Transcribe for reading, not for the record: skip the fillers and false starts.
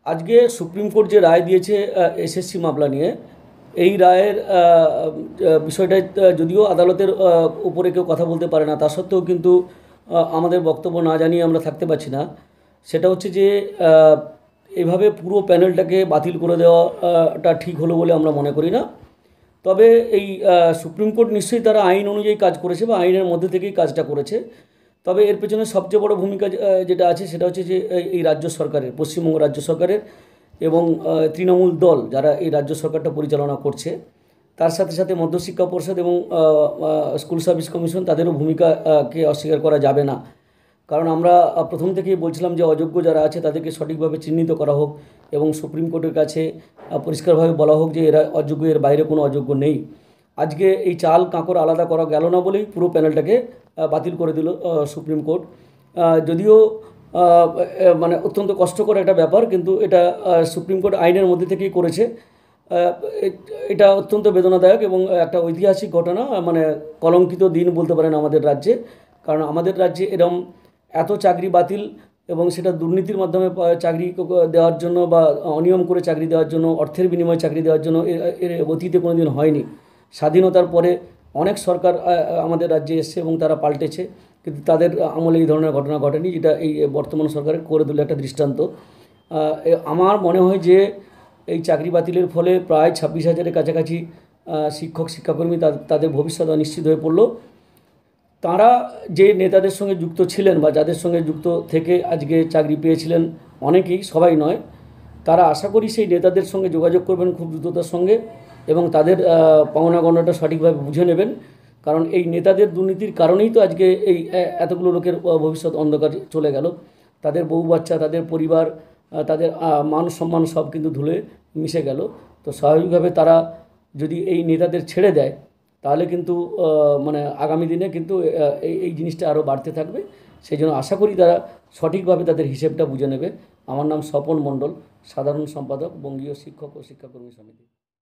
আজকে supreme court যে রায় দিয়েছে এসএসসি মামলা নিয়ে, এই রায়ের বিষয়টা যদিও আদালতের উপরে কেউ কথা বলতে পারে না, তা সত্ত্বেও কিন্তু আমাদের বক্তব্য না জানিয়ে আমরা থাকতে পারছি না। সেটা হচ্ছে যে এভাবে পুরো প্যানেলটাকে বাতিল করে দেওয়াটা ঠিক হলো বলে আমরা মনে করি না। তবে এই সুপ্রিম কোর্ট নিশ্চয়ই তারা আইন অনুযায়ী কাজ করেছে বা আইনের মধ্যে থেকেই কাজটা করেছে। তবে এর পেছনে সবচেয়ে বড় ভূমিকা যেটা আছে সেটা হচ্ছে যে এই রাজ্য সরকারের, পশ্চিমবঙ্গ রাজ্য সরকারের এবং তৃণমূল দল যারা এই রাজ্য সরকারটা পরিচালনা করছে, তার সাথে সাথে মধ্যশিক্ষা পর্ষদ এবং স্কুল সার্ভিস কমিশন, তাদেরও ভূমিকাকে অস্বীকার করা যাবে না। কারণ আমরা প্রথম থেকেই বলছিলাম যে অযোগ্য যারা আছে তাদেরকে সঠিকভাবে চিহ্নিত করা হোক এবং সুপ্রিম কোর্টের কাছে পরিষ্কারভাবে বলা হোক যে এরা অযোগ্য, এর বাইরে কোনো অযোগ্য নেই। আজকে এই চাল কাঁকড় আলাদা করা গেল না বলেই পুরো প্যানেলটাকে বাতিল করে দিল সুপ্রিম কোর্ট। যদিও মানে অত্যন্ত কষ্টকর একটা ব্যাপার, কিন্তু এটা সুপ্রিম কোর্ট আইনের মধ্যে থেকেই করেছে। এটা অত্যন্ত বেদনাদায়ক এবং একটা ঐতিহাসিক ঘটনা, মানে কলঙ্কিত দিন বলতে পারেন আমাদের রাজ্যে। কারণ আমাদের রাজ্যে এরম এত চাকরি বাতিল এবং সেটা দুর্নীতির মাধ্যমে চাকরি দেওয়ার জন্য বা অনিয়ম করে চাকরি দেওয়ার জন্য, অর্থের বিনিময়ে চাকরি দেওয়ার জন্য এর অতীতে কোনো দিন হয়নি। স্বাধীনতার পরে অনেক সরকার আমাদের রাজ্যে এসছে এবং তারা পাল্টেছে, কিন্তু তাদের আমলে এই ধরনের ঘটনা ঘটেনি, যেটা এই বর্তমান সরকারের করে দিল একটা দৃষ্টান্ত। আমার মনে হয় যে এই চাকরি বাতিলের ফলে প্রায় 26,000-এর কাছাকাছি শিক্ষক শিক্ষাকর্মী তাদের ভবিষ্যৎ অনিশ্চিত হয়ে পড়ল। তারা যে নেতাদের সঙ্গে যুক্ত ছিলেন বা যাদের সঙ্গে যুক্ত থেকে আজকে চাকরি পেয়েছিলেন, অনেকেই, সবাই নয়, তারা আশা করি সেই নেতাদের সঙ্গে যোগাযোগ করবেন খুব দ্রুততার সঙ্গে এবং তাদের পাওনা গণনাটা সঠিকভাবে বুঝে নেবেন। কারণ এই নেতাদের দুর্নীতির কারণেই তো আজকে এই এতগুলো লোকের ভবিষ্যৎ অন্ধকার চলে গেল। তাদের বউ বাচ্চা, তাদের পরিবার, তাদের মান সম্মান সব কিন্তু ধুলে মিশে গেল। তো স্বাভাবিকভাবে তারা যদি এই নেতাদের ছেড়ে দেয়, তাহলে কিন্তু মানে আগামী দিনে কিন্তু এই জিনিসটা আরও বাড়তে থাকবে। সেই জন্য আশা করি তারা সঠিকভাবে তাদের হিসেবটা বুঝে নেবে। আমার নাম স্বপন মণ্ডল, সাধারণ সম্পাদক, বঙ্গীয় শিক্ষক ও শিক্ষাকর্মী সমিতি।